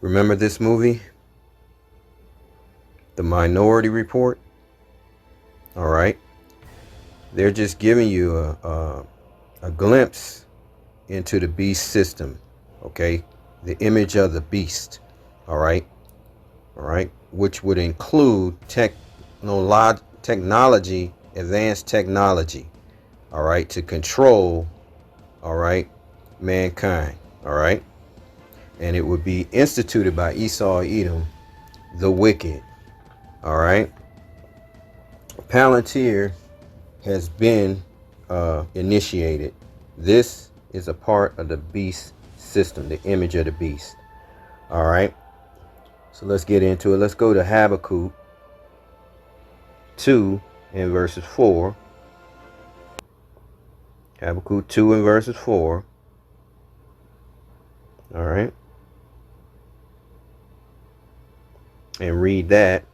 Remember this movie, The Minority Report? All right. They're just giving you a glimpse into the beast system. Okay. The image of the beast. All right. All right. Which would include technology, advanced technology. All right. To control, all right, mankind. All right. And it would be instituted by Esau Edom, the wicked. All right. Palantir has been initiated. This is a part of the beast system, the image of the beast. All right. So let's get into it. Let's go to Habakkuk 2 and verses 4. Habakkuk 2 and verses 4. All right. And read that.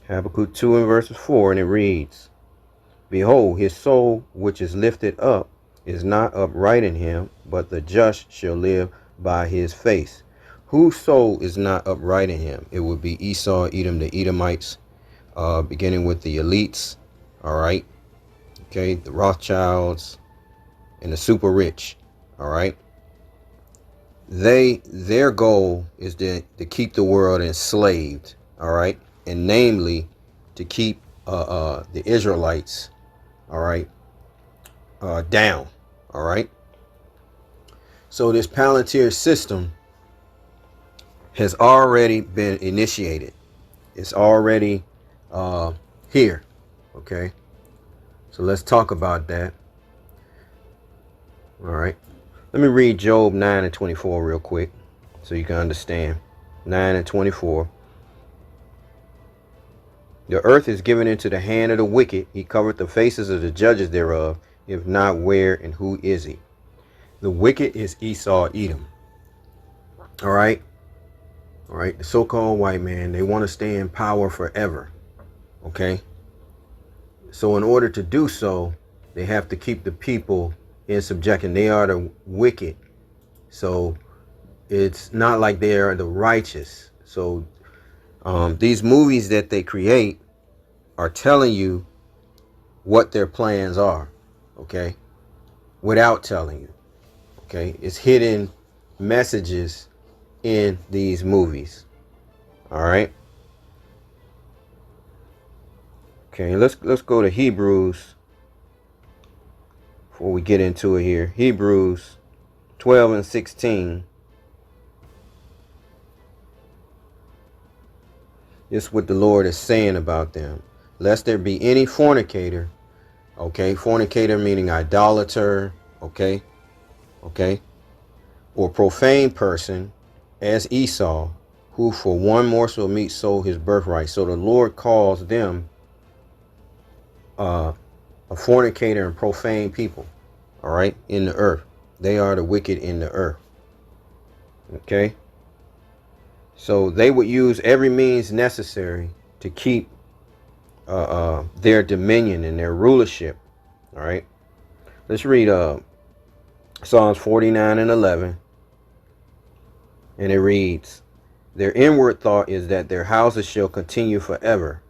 Habakkuk 2 and verses 4, and it reads, Behold, his soul which is lifted up is not upright in him, but the just shall live by his face. Whose soul is not upright in him? It would be Esau, Edom, the Edomites, beginning with the elites, all right? Okay, the Rothschilds and the super rich, all right? Their goal is to keep the world enslaved, all right? And namely, to keep the Israelites, all right, down, all right? So this Palantir system has already been initiated. It's already here, okay? So let's talk about that. All right. Let me read Job 9 and 24 real quick so you can understand. 9 and 24. The earth is given into the hand of the wicked. He covered the faces of the judges thereof. If not, where and who is he? The wicked is Esau, Edom. All right. All right. The so-called white man, they want to stay in power forever. Okay. So in order to do so, they have to keep the people in subjection. They are the wicked. So it's not like they are the righteous. So these movies that they create are telling you what their plans are, okay, without telling you, okay. It's hidden messages in these movies, all right. Okay, let's go to Hebrews before we get into it here. Hebrews 12 and 16. This is what the Lord is saying about them. Lest there be any fornicator, okay, fornicator meaning idolater, okay, or profane person as Esau, who for one morsel of meat sold his birthright. So the Lord calls them a fornicator and profane people, all right, in the earth. They are the wicked in the earth, okay. So they would use every means necessary to keep their dominion and their rulership. All right. Let's read Psalms 49 and 11. And it reads, Their inward thought is that their houses shall continue forever.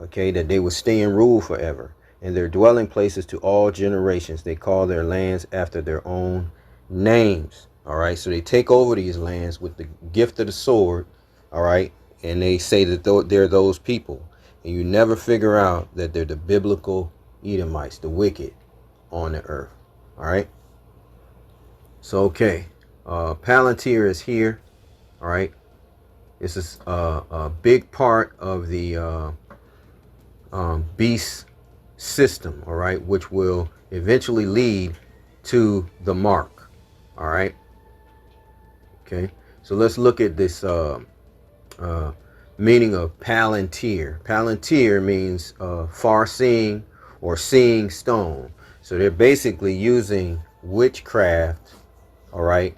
Okay, that they will stay and rule forever. And their dwelling places to all generations. They call their lands after their own names. All right. So they take over these lands with the gift of the sword. All right. And they say that they're those people. And you never figure out that they're the biblical Edomites, the wicked on the earth. All right. So, okay. Palantir is here. All right. This is a big part of the beast system. All right. Which will eventually lead to the mark. All right. Okay. So let's look at this meaning of Palantir. Palantir means far-seeing or seeing stone. So they're basically using witchcraft, all right,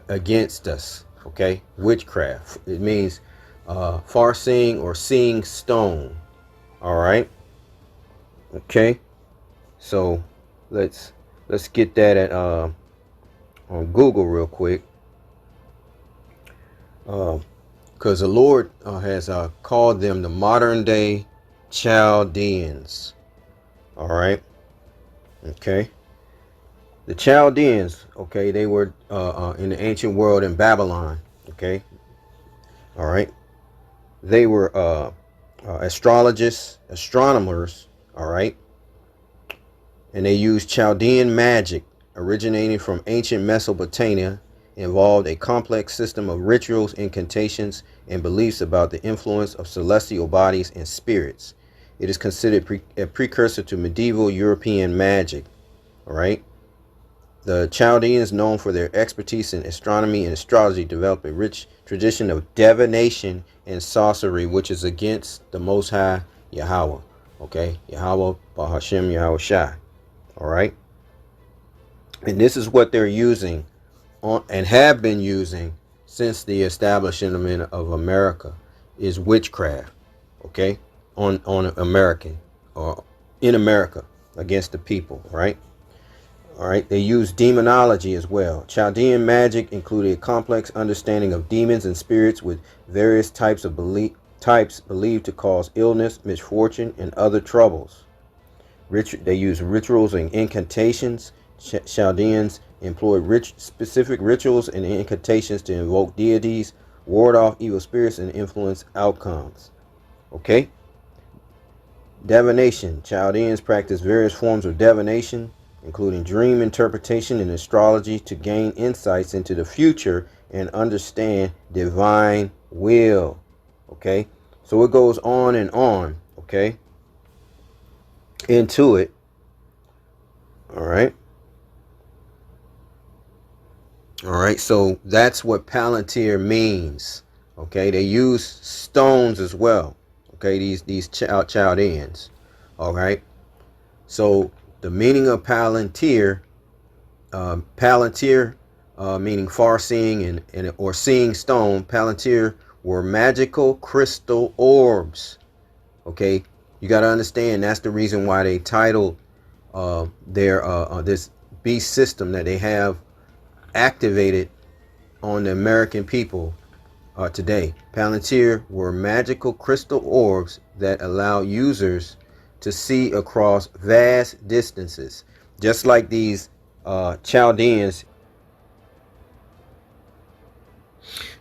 against us, okay? Witchcraft. It means far-seeing or seeing stone, all right? Okay, so let's get that at on Google real quick, because the Lord has called them the modern day Chaldeans. All right. Okay. The Chaldeans, okay, they were in the ancient world in Babylon. Okay. All right. They were astrologists, astronomers. All right. And they used Chaldean magic originating from ancient Mesopotamia, involved a complex system of rituals, incantations, and beliefs about the influence of celestial bodies and spirits. It is considered a precursor to medieval European magic. All right. The Chaldeans, known for their expertise in astronomy and astrology, developed a rich tradition of divination and sorcery, which is against the Most High Yahweh. Okay, Yahweh, Bahashem, Yahweh Shai. All right, and this is what they're using on and have been using since the establishment of America is witchcraft. Okay, on American or in America against the people. Right. All right, they use demonology as well. Chaldean magic included a complex understanding of demons and spirits with various types believed to cause illness, misfortune, and other troubles. They use rituals and incantations. Chaldeans employed specific rituals and incantations to invoke deities, ward off evil spirits, and influence outcomes. Okay? Divination. Chaldeans practiced various forms of divination, including dream interpretation and astrology, to gain insights into the future and understand divine will. Okay? So it goes on and on, okay? Into it. All right? All right, so that's what Palantir means. Okay, they use stones as well. Okay, these Chaldeans. All right, so the meaning of Palantir, Palantir, meaning far-seeing and or seeing stone. Palantir were magical crystal orbs. Okay, you got to understand that's the reason why they titled their this beast system that they have activated on the American people today. Palantir were magical crystal orbs that allow users to see across vast distances, just like these Chaldeans.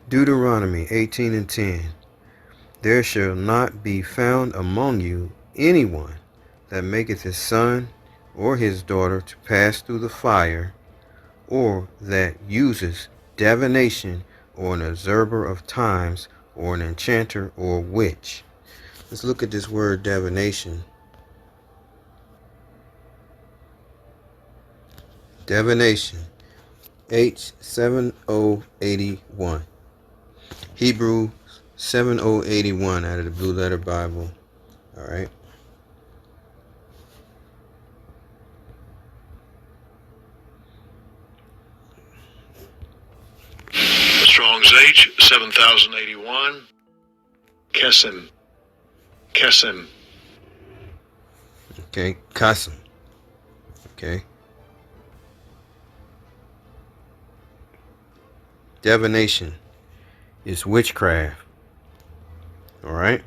Deuteronomy 18 and 10. There shall not be found among you anyone that maketh his son or his daughter to pass through the fire, or that uses divination, or an observer of times, or an enchanter or witch. Let's look at this word divination. Divination. H7081. Hebrew 7081 out of the Blue Letter Bible. Alright. Strong's H 7081. Kesem. Okay, Kasem. Okay. Divination is witchcraft. Alright?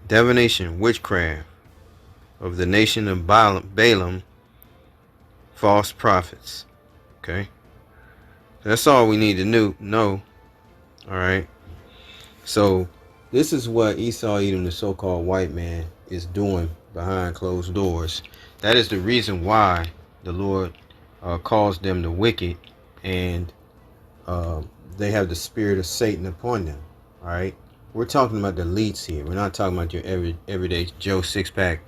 Divination, witchcraft of the nation of Balaam, false prophets. Okay? That's all we need to know. Alright? So, this is what Esau Edom, the so-called white man, is doing behind closed doors. That is the reason why the Lord calls them the wicked, and they have the spirit of Satan upon them. All right, we're talking about the elites here. We're not talking about your everyday Joe six-pack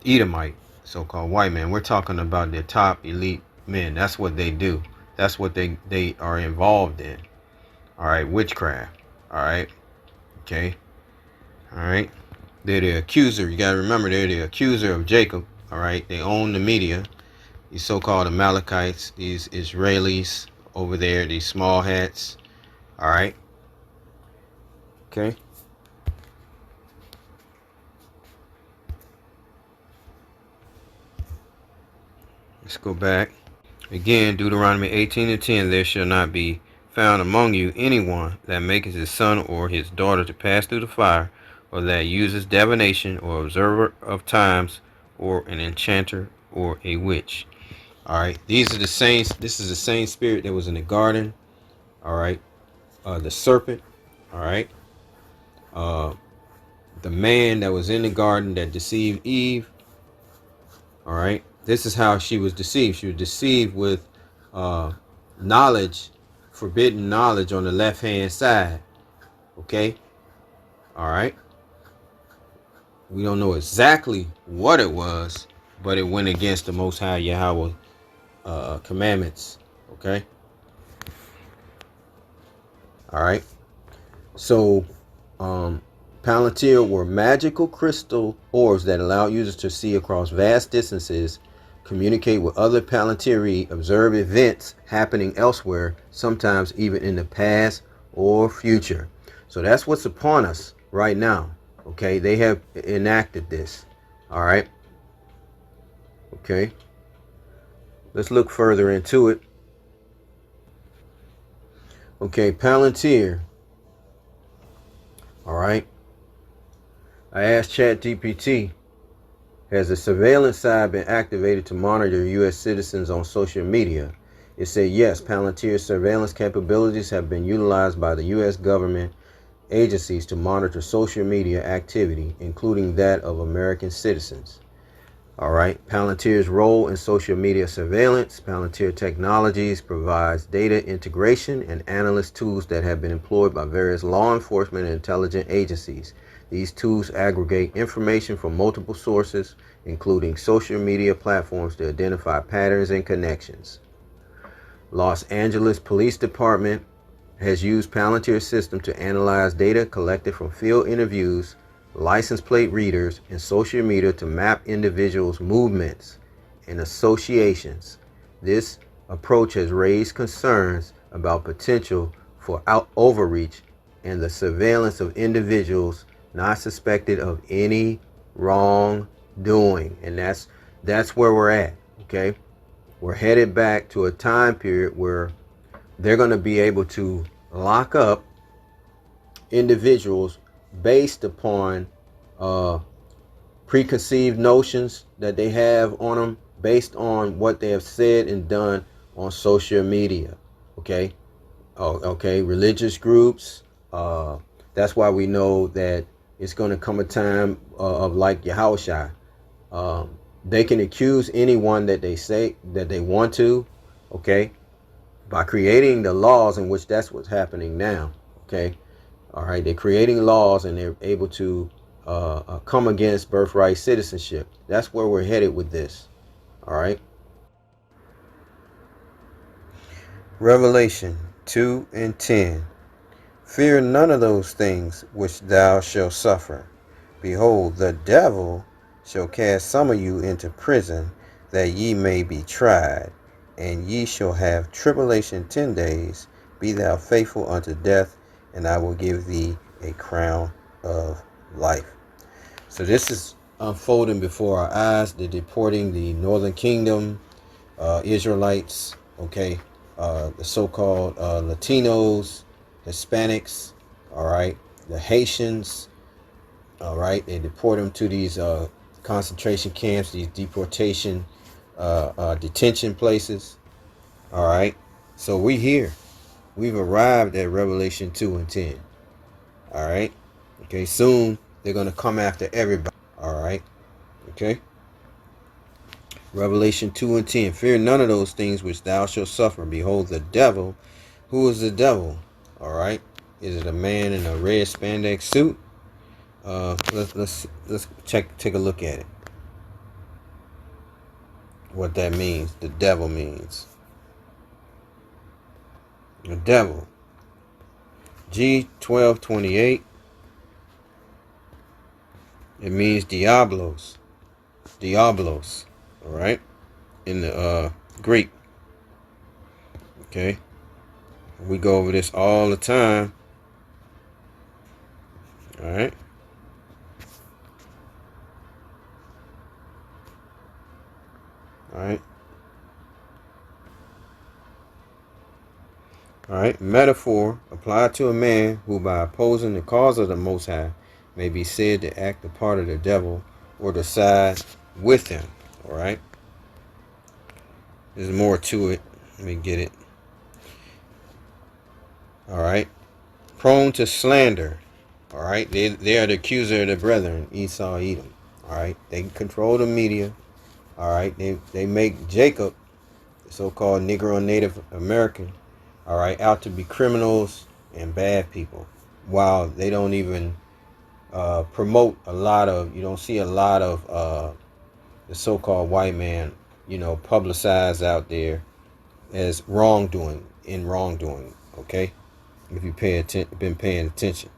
Edomite, so-called white man. We're talking about the top elite men. That's what they do. That's what they are involved in. All right, witchcraft. All right, okay. All right, they're the accuser. You gotta remember, they're the accuser of Jacob. All right, they own the media. These so-called Amalekites, these Israelis over there, these small hats. All right, okay. Let's go back. Again, Deuteronomy 18:10, there shall not be found among you anyone that maketh his son or his daughter to pass through the fire, or that uses divination, or observer of times, or an enchanter, or a witch. All right, these are the same. This is the same spirit that was in the garden. All right, the serpent. All right, uh, the man that was in the garden that deceived Eve. All right, this is how she was deceived. She was deceived with uh, knowledge, forbidden knowledge on the left hand side. Okay, all right. We don't know exactly what it was, but it went against the Most High Yahweh commandments. Okay, all right. So, um, Palantir were magical crystal orbs that allow users to see across vast distances, communicate with other Palantiri, observe events happening elsewhere, sometimes even in the past or future. So that's what's upon us right now. Okay, they have enacted this. All right. Okay, let's look further into it. Okay, Palantir. All right. I asked ChatGPT, has the surveillance side been activated to monitor U.S. citizens on social media? It said yes, Palantir's surveillance capabilities have been utilized by the U.S. government agencies to monitor social media activity, including that of American citizens. All right, Palantir's role in social media surveillance. Palantir Technologies provides data integration and analyst tools that have been employed by various law enforcement and intelligence agencies. These tools aggregate information from multiple sources, including social media platforms, to identify patterns and connections. Los Angeles Police Department has used Palantir's system to analyze data collected from field interviews, license plate readers, and social media to map individuals' movements and associations. This approach has raised concerns about potential for overreach and the surveillance of individuals not suspected of any wrongdoing. And that's where we're at. Okay, we're headed back to a time period where they're going to be able to lock up individuals based upon uh, preconceived notions that they have on them, based on what they have said and done on social media. Okay, okay, religious groups. That's why we know that it's going to come a time of like Yahushua. They can accuse anyone that they say that they want to. Okay, by creating the laws in which that's what's happening now. Okay, all right, they're creating laws and they're able to come against birthright citizenship. That's where we're headed with this. All right. Revelation 2:10. Fear none of those things which thou shalt suffer. Behold, the devil shall cast some of you into prison, that ye may be tried, and ye shall have tribulation 10 days. Be thou faithful unto death, and I will give thee a crown of life. So this is unfolding before our eyes. They're deporting the Northern Kingdom Israelites, okay, the so-called Latinos, Hispanics, all right, the Haitians, all right. They deport them to these concentration camps, these deportation detention places, all right. So we here. We've arrived at Revelation 2:10, all right. Okay, soon they're going to come after everybody, all right. Okay. Revelation 2:10. Fear none of those things which thou shalt suffer. Behold, the devil. Who is the devil? All right. Is it a man in a red spandex suit? Let's take a look at it. What that means. The devil means. The devil. G1228. It means diablos. Diablos. All right. In the Greek. Okay. We go over this all the time. All right. All right. All right, metaphor applied to a man who, by opposing the cause of the Most High, may be said to act the part of the devil or to side with him. All right, there's more to it. Let me get it. All right, prone to slander. All right, they are the accuser of the brethren, Esau, Edom. All right, they control the media. All right, they make Jacob, the so-called Negro Native American, all right, out to be criminals and bad people, while they don't even promote a lot of. You don't see a lot of the so-called white man, publicized out there as wrongdoing. Okay, if you been paying attention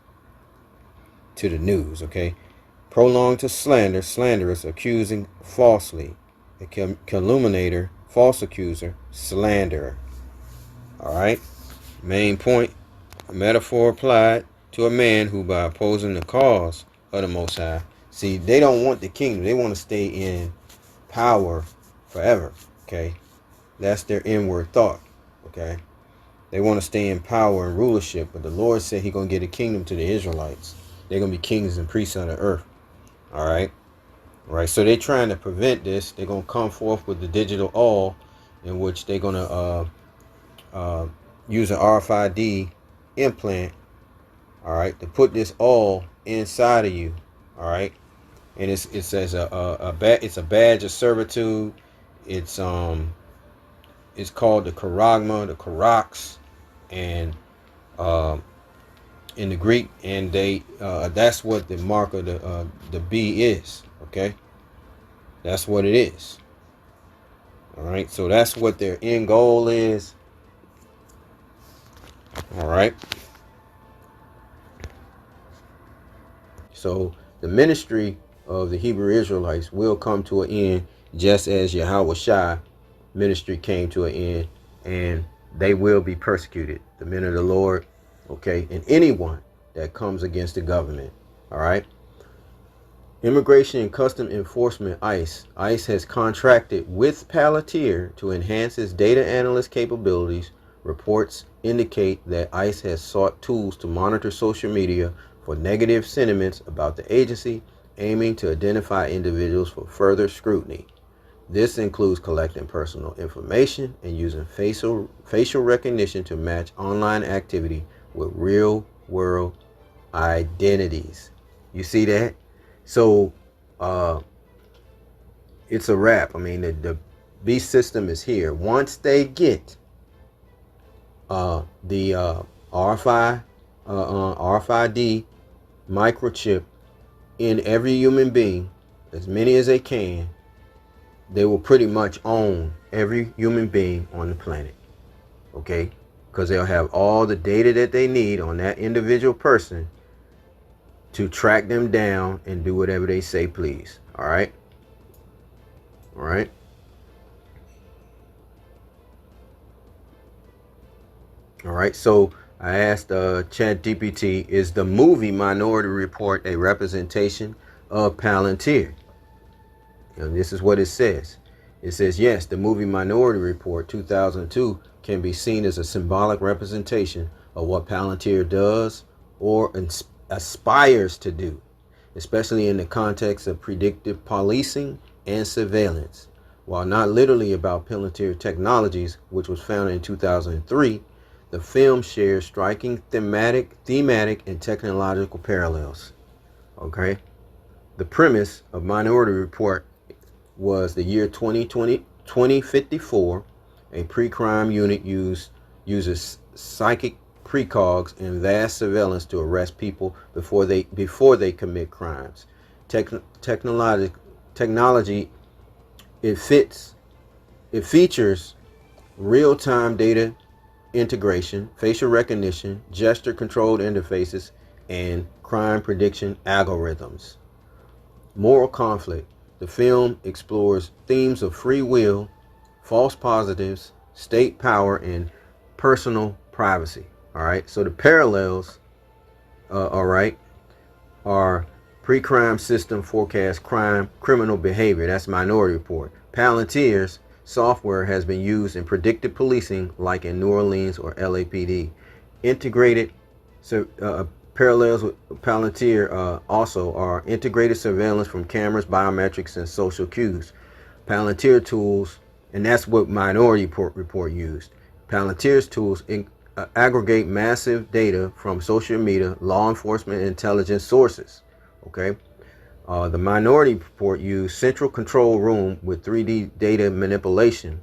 to the news. Okay, prolonged to slander, slanderous, accusing falsely, a calumniator, false accuser, slanderer. All right. Main point: a metaphor applied to a man who, by opposing the cause of the Most High, see, they don't want the kingdom. They want to stay in power forever. Okay, that's their inward thought. Okay, they want to stay in power and rulership, but the Lord said He gonna get a kingdom to the Israelites. They're gonna be kings and priests on the earth. All right, So they're trying to prevent this. They're gonna come forth with the digital all, in which they're gonna use an RFID implant. All right, to put this all inside of you. All right, and it says it's a badge of servitude. It's called the charagma, the karax, and in the Greek, and that's what the mark of the B is. Okay, that's what it is. All right, so that's what their end goal is. All right, so the ministry of the Hebrew Israelites will come to an end, just as Yahweh Shai ministry came to an end, and they will be persecuted. The men of the Lord, okay, and anyone that comes against the government. All right. Immigration and Custom Enforcement, ICE. ICE has contracted with Palantir to enhance its data analyst capabilities. Reports indicate that ICE has sought tools to monitor social media for negative sentiments about the agency, aiming to identify individuals for further scrutiny. This includes collecting personal information and using facial recognition to match online activity with real world identities. You see that? So it's a wrap. I mean, the beast system is here. Once they get the RFID microchip in every human being, as many as they can, they will pretty much own every human being on the planet. Okay? Because they'll have all the data that they need on that individual person to track them down and do whatever they say, please. All right? All right? All right. So I asked ChatGPT, is the movie Minority Report a representation of Palantir? And this is what it says. It says, yes, the movie Minority Report 2002 can be seen as a symbolic representation of what Palantir does or aspires to do, especially in the context of predictive policing and surveillance. While not literally about Palantir Technologies, which was founded in 2003, the film shares striking thematic and technological parallels. Okay? The premise of Minority Report was the year 2054. A pre-crime unit uses psychic precogs and vast surveillance to arrest people before they commit crimes. Technology it features real-time data integration, facial recognition, gesture-controlled interfaces, and crime prediction algorithms. Moral conflict. The film explores themes of free will, false positives, state power, and personal privacy. All right. So the parallels, all right, are pre-crime system forecast criminal behavior. That's Minority Report. Palantir's software has been used in predictive policing, like in New Orleans or LAPD. Integrated parallels with Palantir also are integrated surveillance from cameras, biometrics, and social cues. Palantir tools, and that's what Minority Report used. Palantir's tools aggregate massive data from social media, law enforcement, and intelligence sources. Okay. The Minority Report used central control room with 3D data manipulation.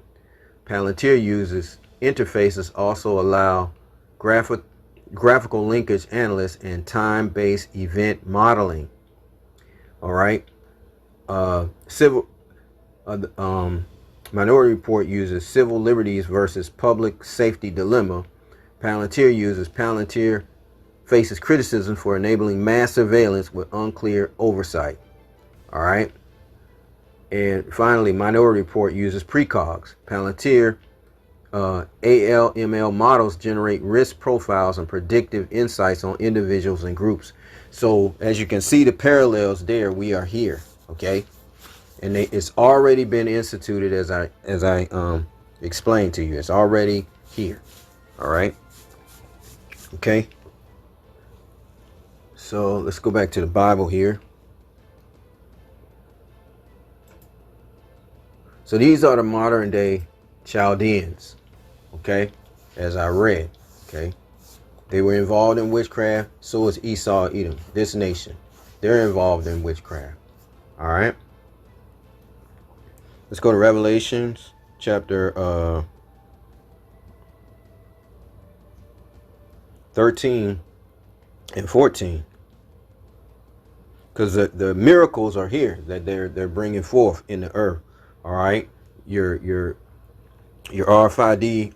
Palantir uses interfaces also allow graphical linkage analysis and time-based event modeling. All right. Civil Minority Report uses civil liberties versus public safety dilemma. Palantir faces criticism for enabling mass surveillance with unclear oversight. All right. And finally, Minority Report uses precogs. Palantir ALML models generate risk profiles and predictive insights on individuals and groups. So as you can see the parallels there, we are here. Okay. And it's already been instituted as I explained to you. It's already here. All right. Okay. So let's go back to the Bible here. So these are the modern day Chaldeans. Okay. As I read. Okay. They were involved in witchcraft. So is Esau, Edom. This nation. They're involved in witchcraft. All right. Let's go to Revelations chapter 13 and 14. Because the miracles are here that they're bringing forth in the earth. All right, your RFID,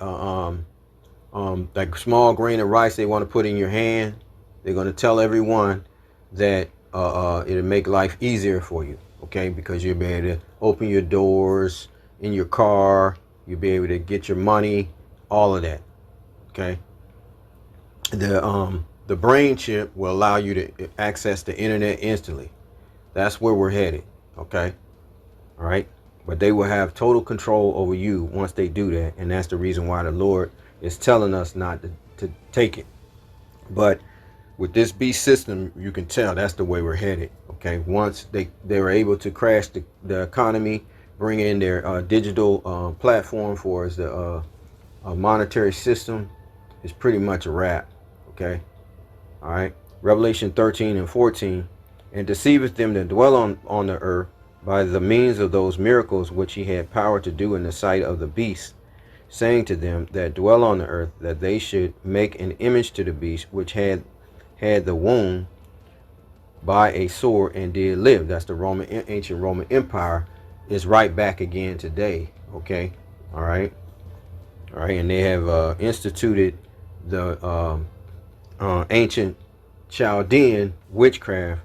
like small grain of rice they want to put in your hand. They're going to tell everyone that it'll make life easier for you. Okay, because you'll be able to open your doors in your car. You'll be able to get your money, all of that. Okay. The brain chip will allow you to access the internet instantly. That's where we're headed. Okay. All right. But they will have total control over you once they do that. And that's the reason why the Lord is telling us not to take it. But with this beast system, you can tell that's the way we're headed. Okay. Once they were able to crash the economy, bring in their digital platform for us, the monetary system, it's pretty much a wrap. Okay. All right. Revelation 13 and 14. And deceiveth them that dwell on the earth by the means of those miracles which he had power to do in the sight of the beast, saying to them that dwell on the earth that they should make an image to the beast which had the wound by a sword and did live. That's the ancient Roman Empire is right back again today. Okay. All right. All right. And they have instituted the ancient Chaldean witchcraft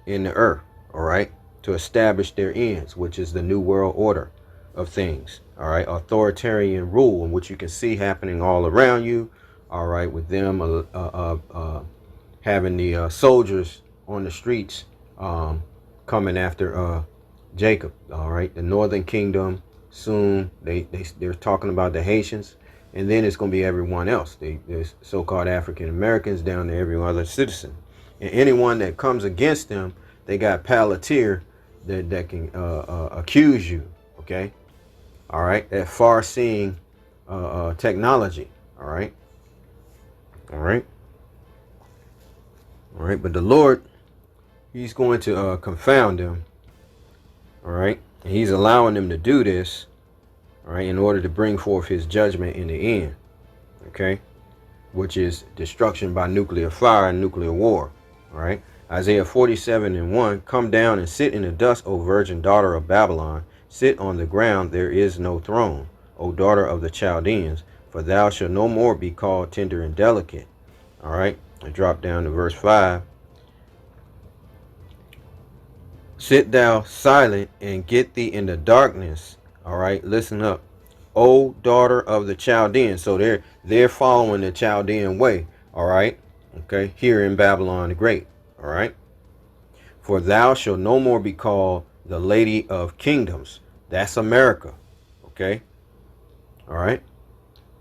in the earth, all right, to establish their ends, which is the new world order of things, all right, authoritarian rule, which you can see happening all around you, all right, with them having the soldiers on the streets coming after Jacob, all right, the northern kingdom. Soon they're talking about the Haitians. And then it's going to be everyone else. There's so-called African Americans down to every other citizen. And anyone that comes against them, they got Palantir that can accuse you. Okay. All right. That far-seeing technology. All right. All right. All right. But the Lord, he's going to confound them. All right. And he's allowing them to do this. All right, in order to bring forth his judgment in the end, okay, which is destruction by nuclear fire and nuclear war. All right, Isaiah 47 and 1, come down and sit in the dust, O virgin daughter of Babylon. Sit on the ground, there is no throne, O daughter of the Chaldeans, for thou shalt no more be called tender and delicate. All right, I drop down to verse 5. Sit thou silent and get thee in the darkness. All right, listen up. O daughter of the Chaldeans. So they're following the Chaldean way. All right. Okay. Here in Babylon the Great. All right. For thou shalt no more be called the Lady of Kingdoms. That's America. Okay. All right.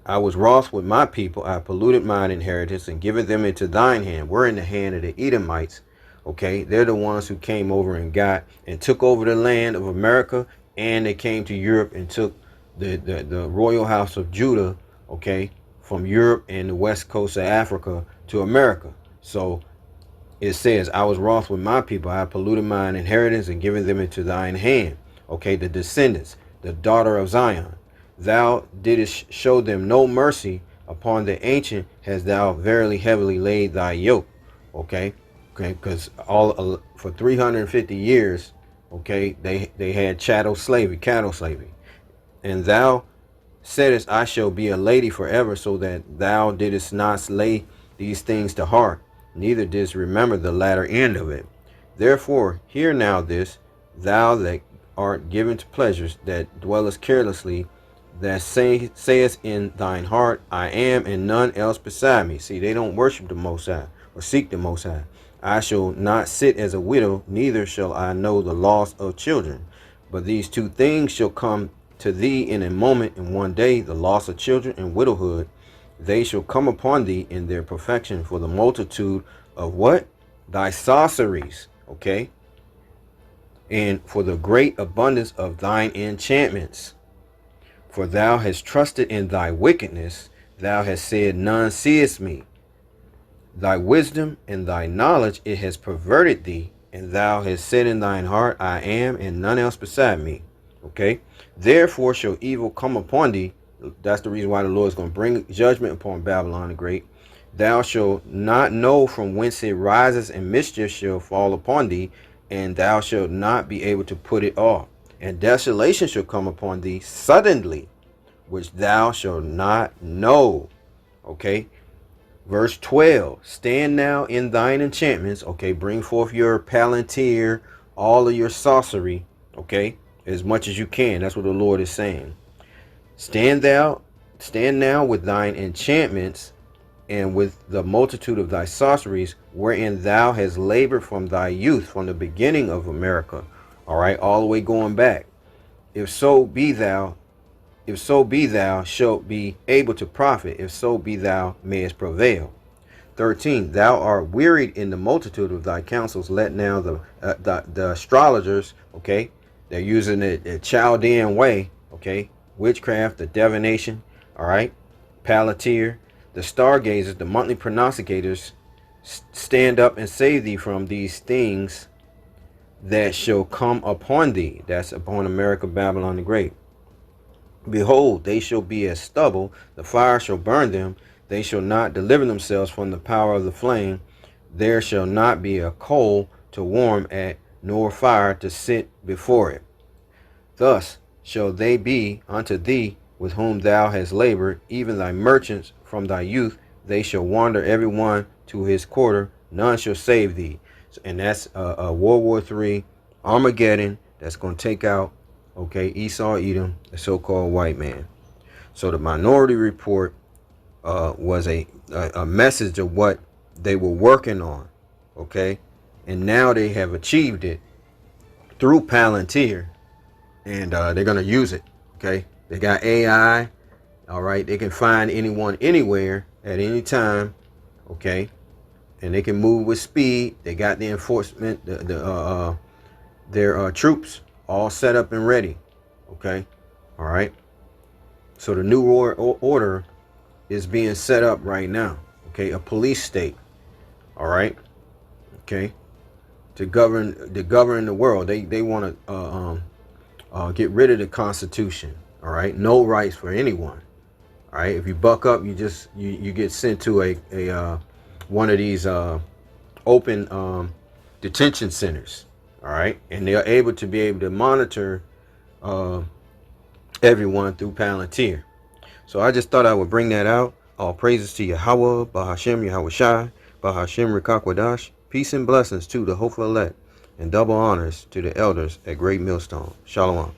I was wroth with my people. I polluted mine inheritance and given them into thine hand. We're in the hand of the Edomites. Okay. They're the ones who came over and got and took over the land of America. And they came to Europe and took the royal house of Judah. Okay. From Europe and the west coast of Africa to America. So it says, I was wroth with my people. I polluted mine inheritance and given them into thine hand. Okay, the descendants, the daughter of Zion. Thou didst show them no mercy. Upon the ancient hast thou verily heavily laid thy yoke. Okay, because all for 350 years, okay, they had cattle slavery. And thou saidest, I shall be a lady forever, so that thou didst not lay these things to heart, neither didst remember the latter end of it. Therefore, hear now this, thou that art given to pleasures, that dwellest carelessly, that sayest in thine heart, I am, and none else beside me. See, they don't worship the Most High or seek the Most High. I shall not sit as a widow, neither shall I know the loss of children. But these two things shall come to thee in a moment, in one day, the loss of children and widowhood. They shall come upon thee in their perfection, for the multitude of what? Thy sorceries, okay? And for the great abundance of thine enchantments. For thou hast trusted in thy wickedness, thou hast said, none seeth me. Thy wisdom and thy knowledge, it has perverted thee, and thou hast said in thine heart, I am, and none else beside me. Okay? Therefore shall evil come upon thee. That's the reason why the Lord is going to bring judgment upon Babylon the Great. Thou shalt not know from whence it rises, and mischief shall fall upon thee, and thou shalt not be able to put it off. And desolation shall come upon thee suddenly, which thou shalt not know. Okay? Verse 12, stand now in thine enchantments. Okay, bring forth your palantir, all of your sorcery. Okay, as much as you can. That's what the Lord is saying. Stand now with thine enchantments and with the multitude of thy sorceries, wherein thou hast labored from thy youth, from the beginning of America. All right, all the way going back. If so be thou shalt be able to profit, if so be thou mayest prevail. 13, thou art wearied in the multitude of thy counsels. Let now the astrologers, okay, they're using the Chaldean way, okay, witchcraft, the divination, all right, palantir, the stargazers, the monthly prognosticators, stand up and save thee from these things that shall come upon thee. That's upon America, Babylon the Great. Behold, they shall be as stubble, the fire shall burn them, they shall not deliver themselves from the power of the flame. There shall not be a coal to warm at, nor fire to sit before it. Thus shall they be unto thee with whom thou hast labored, even thy merchants from thy youth. They shall wander every one to his quarter, none shall save thee. And that's World War III, Armageddon, that's going to take out, okay, Esau, Edom, the so-called white man. So the Minority Report was a message of what they were working on, okay? And now they have achieved it through Palantir, and they're going to use it, okay? They got AI, all right? They can find anyone anywhere at any time, okay? And they can move with speed. They got the enforcement, their troops all set up and ready, okay? All right? So the new order is being set up right now, okay? A police state, all right? Okay? To govern the world. They want to get rid of the Constitution, all right? No rights for anyone, all right? If you buck up, you get sent to a one of these open detention centers, all right? And they're able to monitor everyone through Palantir. So I just thought I would bring that out. All praises to Yahweh, Bahashem, Yahweh Shai, Bahashem, Rikakwadash. Peace and blessings to the hopeful elect, and double honors to the elders at Great Millstone. Shalom.